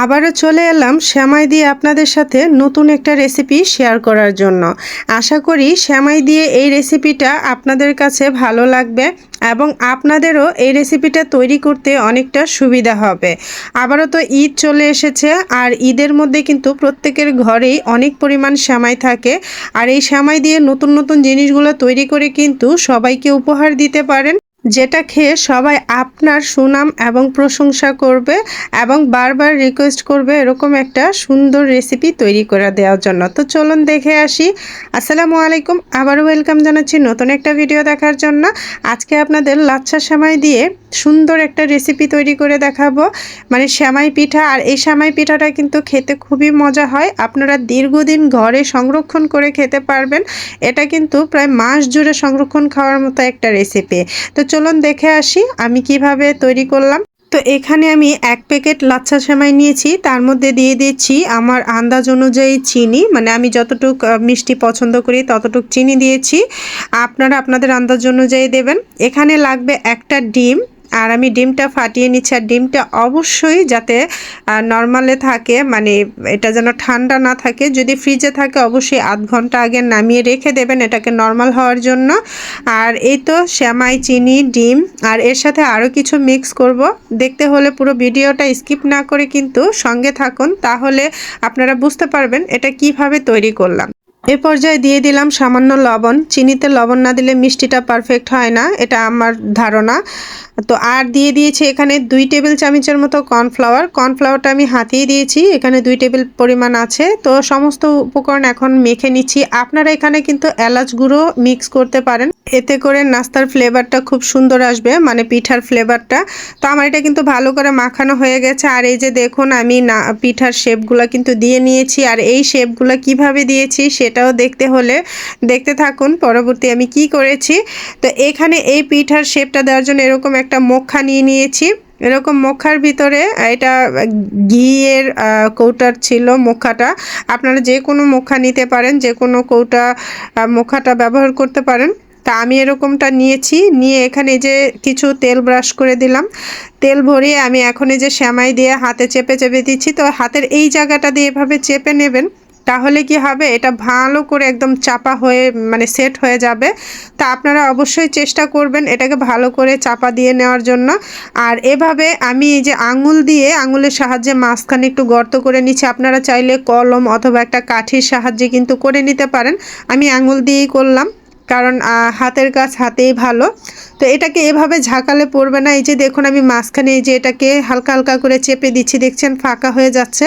আবারও চলে এলাম সেমাই দিয়ে আপনাদের সাথে নতুন একটা রেসিপি শেয়ার করার জন্য। আশা করি সেমাই দিয়ে এই রেসিপিটা আপনাদের কাছে ভালো লাগবে এবং আপনাদেরও এই রেসিপিটা তৈরি করতে অনেকটা সুবিধা হবে। আবারও তো ঈদ চলে এসেছে, আর ঈদের মধ্যে কিন্তু প্রত্যেকের ঘরেই অনেক পরিমাণ সেমাই থাকে। আর এই সেমাই দিয়ে নতুন নতুন জিনিসগুলো তৈরি করে কিন্তু সবাইকে উপহার দিতে পারেন, যেটা খেয়ে সবাই আপনার সুনাম এবং প্রশংসা করবে এবং বারবার রিকোয়েস্ট করবে এরকম একটা সুন্দর রেসিপি তৈরি করে দেওয়ার জন্য। তো চলুন দেখে আসি। আসসালামু আলাইকুম, আবারও ওয়েলকাম জানাচ্ছি নতুন একটা ভিডিও দেখার জন্য। আজকে আপনাদের লাচ্ছা সেমাই দিয়ে সুন্দর একটা রেসিপি তৈরি করে দেখাবো, মানে সেমাই পিঠা। আর এই সেমাই পিঠাটা কিন্তু খেতে খুবই মজা হয়, আপনারা দীর্ঘদিন ঘরে সংরক্ষণ করে খেতে পারবেন। এটা কিন্তু প্রায় মাস জুড়ে সংরক্ষণ খাওয়ার মতো একটা রেসিপি। তো চলুন দেখে আসি আমি কিভাবে তৈরি করলাম। তো এখানে আমি 1 প্যাকেট লাচ্ছা সেমাই নিয়েছি, তার মধ্যে দিয়ে দিচ্ছি আমার আন্দাজ অনুযায়ী চিনি, মানে আমি যতটুক মিষ্টি পছন্দ করি ততটুক চিনি দিয়েছি। আপনারা আপনাদের আন্দাজ অনুযায়ী দেবেন। এখানে লাগবে একটা ডিম, আর আমি ডিমটা ফাটিয়ে নিচ্ছি। আর ডিমটা অবশ্যই যাতে নর্মালে থাকে, মানে এটা যেন ঠান্ডা না থাকে। যদি ফ্রিজে থাকে অবশ্যই আধ ঘন্টা আগে নামিয়ে রেখে দেবেন এটাকে নর্মাল হওয়ার জন্য। আর এই তো সেমাই, চিনি, ডিম আর এর সাথে আরও কিছু মিক্স করব। দেখতে হলে পুরো ভিডিওটা স্কিপ না করে কিন্তু সঙ্গে থাকুন, তাহলে আপনারা বুঝতে পারবেন এটা কিভাবে তৈরি করলাম। এ পর্যায়ে দিয়ে দিলাম সামান্য লবণ। চিনিতে লবণ না দিলে মিষ্টিটা পারফেক্ট হয় না, এটা আমার ধারণা। তো আর দিয়ে দিয়েছি এখানে 2 টেবিল চামচের মতো কর্নফ্লাওয়ার। কর্নফ্লাওয়ারটা আমি হাতিয়ে দিয়েছি, এখানে 2 টেবিল পরিমাণ আছে। তো সমস্ত উপকরণ এখন মেখে নিচ্ছি। আপনারা এখানে কিন্তু এলাচ গুঁড়ো মিক্স করতে পারেন, এতে করে নাস্তার ফ্লেভারটা খুব সুন্দর আসবে, মানে পিঠার ফ্লেভারটা। তো আমার এটা কিন্তু ভালো করে মাখানো হয়ে গেছে। আর এই যে দেখুন আমি পিঠার শেপগুলো কিন্তু দিয়ে নিয়েছি। আর এই শেপগুলো কিভাবে দিয়েছি সেটাও দেখতে হলে দেখতে থাকুন পরবর্তী আমি কি করেছি। তো এখানে এই পিঠার শেপটা দেওয়ার জন্য এরকম একটা মোখা নিয়ে নিয়েছি। এরকম মোখার ভিতরে এটা ঘিয়ের কৌটার ছিল মোখাটা। আপনারা যে কোনো মোখা নিতে পারেন, যে কোনো কৌটা মোখাটা ব্যবহার করতে পারেন। তা আমি এরকমটা নিয়েছি, নিয়ে এখানে যে কিছু তেল ব্রাশ করে দিলাম। তেল ভরিয়ে আমি এখন এই যে সেমাই দিয়ে হাতে চেপে চেপে দিচ্ছি। তো হাতের এই জায়গাটা দিয়ে এভাবে চেপে নেবেন, তাহলে কি হবে, এটা ভালো করে একদম চাপা হয়ে মানে সেট হয়ে যাবে। তা আপনারা অবশ্যই চেষ্টা করবেন এটাকে ভালো করে চাপা দিয়ে নেওয়ার জন্য। আর এভাবে আমি এই যে আঙুলের সাহায্যে মাঝখানে একটু গর্ত করে নিচ্ছি। আপনারা চাইলে কলম অথবা একটা কাঠির সাহায্যে কিন্তু করে নিতে পারেন। আমি আঙুল দিয়েই করলাম, কারণ হাতের কাজ হাতেই ভালো। তো এটাকে এভাবে ঝাঁকালে পড়বে না। এই যে দেখুন আমি মাঝখানে এই যে এটাকে হালকা হালকা করে চেপে দিচ্ছি, দেখছেন ফাঁকা হয়ে যাচ্ছে।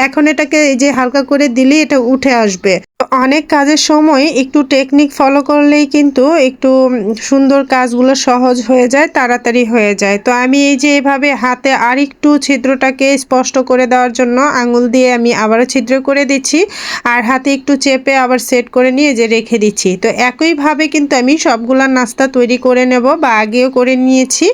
এখন এটাকে এই যে হালকা করে দিলেই এটা উঠে আসবে। অনেক কাজের সময় একটু টেকনিক ফলো করলেই কিন্তু একটু সুন্দর কাজগুলো সহজ হয়ে যায়, তাড়াতাড়ি হয়ে যায়। তো আমি এই যে এভাবে হাতে আর একটু ছিদ্রটাকে স্পষ্ট করে দেওয়ার জন্য আঙুল দিয়ে আমি আবারও ছিদ্র করে দিচ্ছি, আর হাতে একটু চেপে আবার সেট করে নিয়ে যে রেখে দিচ্ছি। তো একইভাবে কিন্তু আমি সবগুলা নাস্তা তৈরি করে নেব, বা আগেও করে নিয়েছি।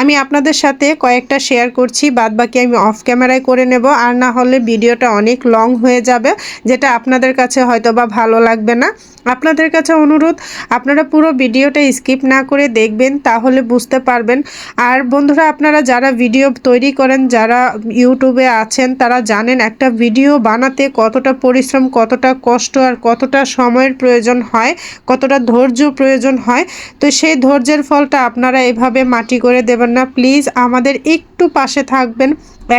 আমি আপনাদের সাথে কয়েকটা শেয়ার করছি, বাদবাকি আমি অফ ক্যামেরায় করে নেব। আর না হলে ভিডিওটা অনেক লং হয়ে যাবে, যেটা আপনাদের কাছে হয়তো বা ভালো লাগবে না। আপনাদের কাছে অনুরোধ, আপনারা পুরো ভিডিওটা স্কিপ না করে দেখবেন, তাহলে বুঝতে পারবেন। আর বন্ধুরা, আপনারা যারা ভিডিও তৈরি করেন, যারা ইউটিউবে আছেন, তারা জানেন একটা ভিডিও বানাতে কতটা পরিশ্রম, কতটা কষ্ট আর কতটা সময়ের প্রয়োজন হয়, কতটা ধৈর্য প্রয়োজন হয়। তো সেই ধৈর্যের ফলটা আপনারা এভাবে মাটি করে দেবেন না। প্লিজ আমাদের একটু পাশে থাকবেন,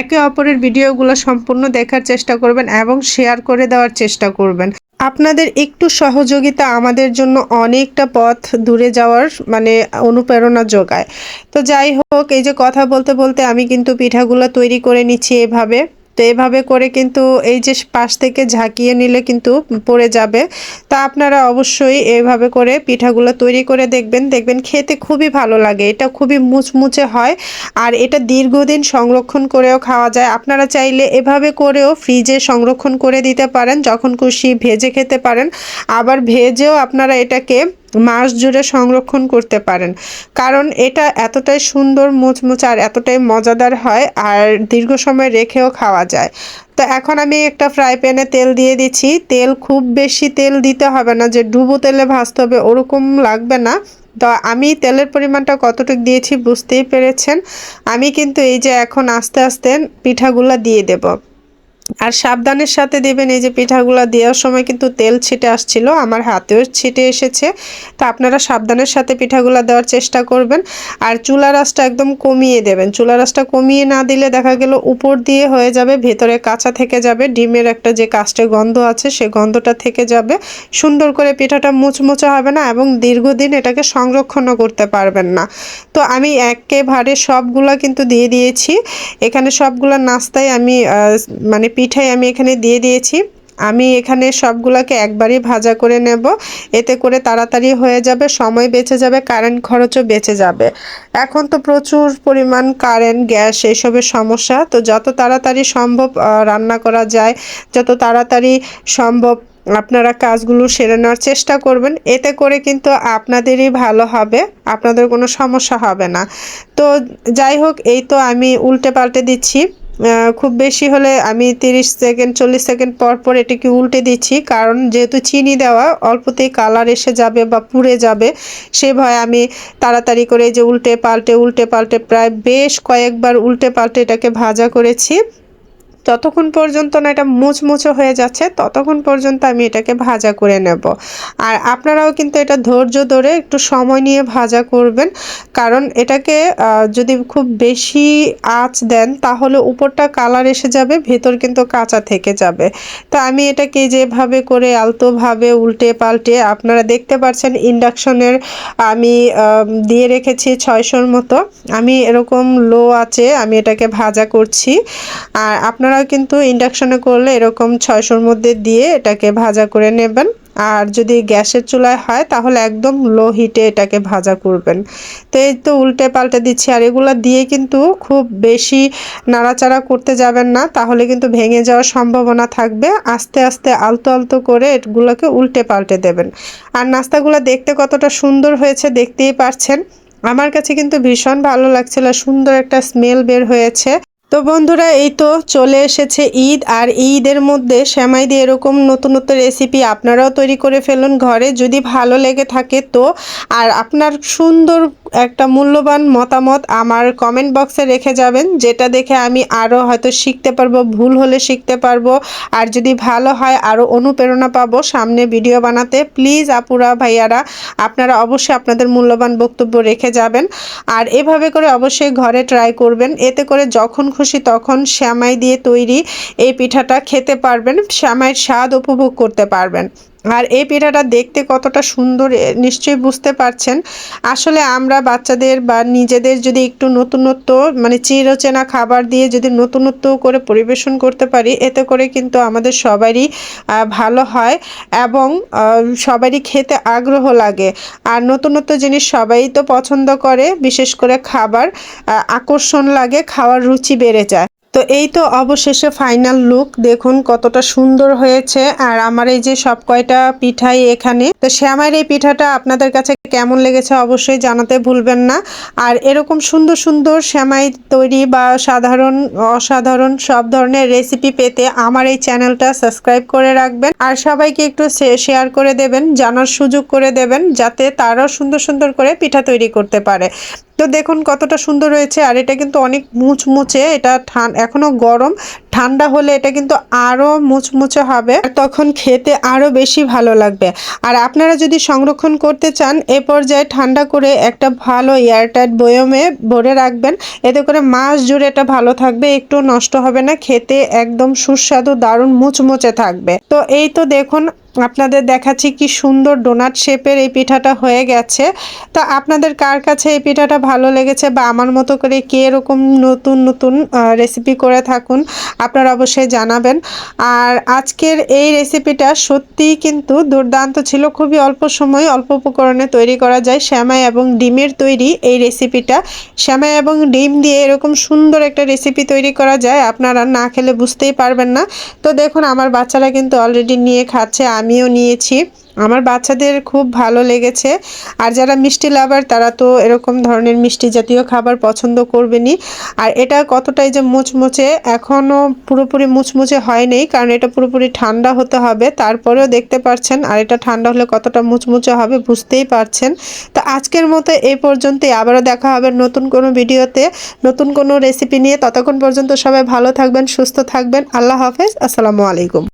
একে অপরের ভিডিওগুলো সম্পূর্ণ দেখার চেষ্টা করবেন এবং শেয়ার করে দেওয়ার চেষ্টা করবেন। আপনাদের একটু সহযোগিতা আমাদের জন্য অনেকটা পথ দূরে যাওয়ার মানে অনুপ্রেরণা যোগায়। তো যাই হোক, এই যে কথা বলতে বলতে আমি কিন্তু পিঠাগুলো তৈরি করে নিচ্ছি এভাবে। তো এভাবে করে কিন্তু এই যে পাশ থেকে ঝাঁকিয়ে নিলে কিন্তু পড়ে যাবে। তা আপনারা অবশ্যই এভাবে করে পিঠাগুলো তৈরি করে দেখবেন, দেখবেন খেতে খুবই ভালো লাগে। এটা খুবই মুচমুচে হয়, আর এটা দীর্ঘদিন সংরক্ষণ করেও খাওয়া যায়। আপনারা চাইলে এভাবে করেও ফ্রিজে সংরক্ষণ করে দিতে পারেন, যখন খুশি ভেজে খেতে পারেন। আবার ভেজেও আপনারা এটাকে মাস জুড়ে সংরক্ষণ করতে পারেন, কারণ এটা এতটাই সুন্দর মুচমুচে আর এতটাই মজাদার হয়, আর দীর্ঘ সময় রেখেও খাওয়া যায়। তো এখন আমি একটা ফ্রাই প্যানে তেল দিয়ে দিচ্ছি। তেল খুব বেশি তেল দিতে হবে না, যে ডুবো তেলে ভাজতে হবে ওরকম লাগবে না। তো আমি তেলের পরিমাণটা কতটুকু দিয়েছি বুঝতেই পেরেছেন। আমি কিন্তু এই যে এখন আস্তে আস্তে পিঠাগুলো দিয়ে দেব। আর সাবধানের সাথে দেবেন। এই যে পিঠাগুলো দেওয়ার সময় কিন্তু তেল ছিটে আসছিল, আমার হাতেও ছিটে এসেছে। তো আপনারা সাবধানের সাথে পিঠাগুলো দেওয়ার চেষ্টা করবেন। আর চুলার আঁচটা একদম কমিয়ে দেবেন। চুলার আঁচটা কমিয়ে না দিলে দেখা গেল উপর দিয়ে হয়ে যাবে, ভেতরে কাঁচা থেকে যাবে, ডিমের একটা যে কাস্টে গন্ধ আছে সে গন্ধটা থেকে যাবে, সুন্দর করে পিঠাটা মুচমুচে হবে না এবং দীর্ঘদিন এটাকে সংরক্ষণও করতে পারবেন না। তো আমি একেবারে সবগুলা কিন্তু দিয়ে দিয়েছি এখানে, সবগুলা নাস্তায় আমি মানে পিঠাই আমি এখানে দিয়ে দিয়েছি। আমি এখানে সবগুলোকে একবারই ভাজা করে নেব, এতে করে তাড়াতাড়ি হয়ে যাবে, সময় বেঁচে যাবে, কারেন্ট খরচও বেঁচে যাবে। এখন তো প্রচুর পরিমাণ কারেন্ট, গ্যাস এইসবের সমস্যা। তো যত তাড়াতাড়ি সম্ভব রান্না করা যায়, যত তাড়াতাড়ি সম্ভব আপনারা কাজগুলো সেরে নেওয়ার চেষ্টা করবেন, এতে করে কিন্তু আপনাদেরই ভালো হবে, আপনাদের কোনো সমস্যা হবে না। তো যাই হোক, এই তো আমি উল্টে পাল্টে দিচ্ছি। খুব বেশি হলে আমি 30 সেকেন্ড 40 সেকেন্ড পর পর এটাকে উল্টে দিচ্ছি, কারণ যেহেতু চিনি দেওয়া অল্পতেই কালার এসে যাবে বা পুড়ে যাবে, সে ভয়ে আমি তাড়াতাড়ি করে যে উল্টে পাল্টে প্রায় বেশ কয়েকবার উল্টে পাল্টে এটাকে ভাজা করেছি। যতক্ষণ পর্যন্ত না এটা মুচমুচে হয়ে যাচ্ছে ততক্ষণ পর্যন্ত আমি এটাকে ভাজা করে নেব। আর আপনারাও কিন্তু এটা ধৈর্য ধরে একটু সময় নিয়ে ভাজা করবেন, কারণ এটাকে যদি খুব বেশি আঁচ দেন তাহলে উপরটা কালার এসে যাবে, ভেতর কিন্তু কাঁচা থেকে যাবে। তো আমি এটাকে যেভাবে করে আলতোভাবে উল্টে পাল্টে, আপনারা দেখতে পাচ্ছেন ইন্ডাকশনের আমি দিয়ে রেখেছি 600-র মতো। আমি এরকম লো আছে আমি এটাকে ভাজা করছি। আর আপনারাও কিন্তু ইন্ডাকশনে করলে এরকম 600-র মধ্যে দিয়ে এটাকে ভাজা করে নেবেন। আর যদি গ্যাসের চুলায় হয় তাহলে একদম লো হিটে এটাকে ভাজা করবেন। তো এই তো উল্টে পাল্টে দিচ্ছি। আর এগুলো দিয়ে কিন্তু খুব বেশি নাড়াচাড়া করতে যাবেন না, তাহলে কিন্তু ভেঙে যাওয়ার সম্ভাবনা থাকবে। আস্তে আস্তে আলতো আলতো করে এগুলোকে উল্টে পাল্টে দেবেন। আর নাস্তাগুলো দেখতে কতটা সুন্দর হয়েছে দেখতেই পারছেন। আমার কাছে কিন্তু ভীষণ ভালো লাগছিল, সুন্দর একটা স্মেল বের হয়েছে। তো বন্ধুরা, এই তো চলে এসেছে ঈদ, আর ঈদের মধ্যে সেমাই দিয়ে এরকম নতুন নতুন রেসিপি আপনারাও তৈরি করে ফেলুন ঘরে, যদি ভালো লেগে থাকে তো। আর আপনার সুন্দর একটা মূল্যবান মতামত আমার কমেন্ট বক্সে রেখে যাবেন, যেটা দেখে আমি আরও হয়তো শিখতে পারবো, ভুল হলে শিখতে পারবো, আর যদি ভালো হয় আরও অনুপ্রেরণা পাবো সামনে ভিডিও বানাতে। প্লিজ আপুরা ভাইয়ারা, আপনারা অবশ্যই আপনাদের মূল্যবান বক্তব্য রেখে যাবেন। আর এভাবে করে অবশ্যই ঘরে ট্রাই করবেন, এতে করে যখন খুশি তখন সেমাই দিয়ে তৈরি এই পিঠাটা খেতে পারবেন, সেমাইয়ের স্বাদ উপভোগ করতে পারবেন। আর এই পিঠাটা দেখতে কতটা সুন্দর নিশ্চয়ই বুঝতে পারছেন। আসলে আমরা বাচ্চাদের বা নিজেদের যদি একটু নতুনত্ব, মানে চিরচেনা খাবার দিয়ে যদি নতুনত্ব করে পরিবেশন করতে পারি, এতে করে কিন্তু আমাদের সবারই ভালো হয় এবং সবারই খেতে আগ্রহ লাগে। আর নতুনত্ব জিনিস সবাই তো পছন্দ করে, বিশেষ করে খাবার আকর্ষণ লাগে, খাওয়ার রুচি বেড়ে যায়। তো এই তো অবশেষে ফাইনাল লুক দেখুন কতটা সুন্দর হয়েছে। আর আমার এই যে সব কয়টা পিঠাই এখানে, তো সেমাইয়ের এই পিঠাটা আপনাদের কাছে কেমন লেগেছে অবশ্যই জানাতে ভুলবেন না। আর এরকম সুন্দর সুন্দর সেমাই তৈরি বা সাধারণ অসাধারণ সব ধরনের রেসিপি পেতে আমার এই চ্যানেলটা সাবস্ক্রাইব করে রাখবেন, আর সবাইকে একটু শেয়ার করে দেবেন, জানার সুযোগ করে দেবেন, যাতে তারাও সুন্দর সুন্দর করে পিঠা তৈরি করতে পারে। তো দেখুন কতটা সুন্দর হয়েছে। আর এটা কিন্তু অনেক মুচমুচে, এটা এখনো গরম, ঠান্ডা হলে এটা কিন্তু আরো মুচমুচে হবে, তখন খেতে আরো বেশি ভালো লাগবে। আর আপনারা যদি সংরক্ষণ করতে চান এ পর্যায়ে ঠান্ডা করে একটা ভালো এয়ারটাইট বয়মে ভরে রাখবেন, এতে করে মাস জুড়ে এটা ভালো থাকবে, একটু নষ্ট হবে না, খেতে একদম সুস্বাদু দারুণ মুচমুচে থাকবে। তো এই তো দেখুন আপনাদের দেখাচ্ছি কি সুন্দর ডোনাট শেপের এই পিঠাটা হয়ে গেছে। তা আপনাদের কার কাছে এই পিঠাটা ভালো লেগেছে বা আমার মতো করে কে এরকম নতুন নতুন রেসিপি করে থাকুন, আপনারা অবশ্যই জানাবেন। আর আজকের এই রেসিপিটা সত্যিই কিন্তু দুর্দান্ত ছিল, খুবই অল্প সময় অল্প উপকরণে তৈরি করা যায়। সেমাই এবং ডিমের তৈরি এই রেসিপিটা, সেমাই এবং ডিম দিয়ে এরকম সুন্দর একটা রেসিপি তৈরি করা যায়, আপনারা না খেলে বুঝতেই পারবেন না। তো দেখুন আমার বাচ্চারা কিন্তু অলরেডি নিয়ে খাচ্ছে, আমিও নিয়েছি। আমার বাচ্চাদের খুব ভালো লেগেছে। আর যারা মিষ্টি লাভার তারা তো এরকম ধরনের মিষ্টি জাতীয় খাবার পছন্দ করবেনই। আর এটা কতটাই যে মুচমুচে, এখনও পুরোপুরি মুচমুচে হয়নি, কারণ এটা পুরোপুরি ঠান্ডা হতে হবে। তারপরেও দেখতে পাচ্ছেন, আর এটা ঠান্ডা হলে কতটা মুচমুচে হবে বুঝতেই পারছেন। তো আজকের মতো এই পর্যন্তই। আবারও দেখা হবে নতুন কোনো ভিডিওতে, নতুন কোনো রেসিপি নিয়ে। ততক্ষণ পর্যন্ত সবাই ভালো থাকবেন, সুস্থ থাকবেন। আল্লাহ হাফেজ, আসসালামু আলাইকুম।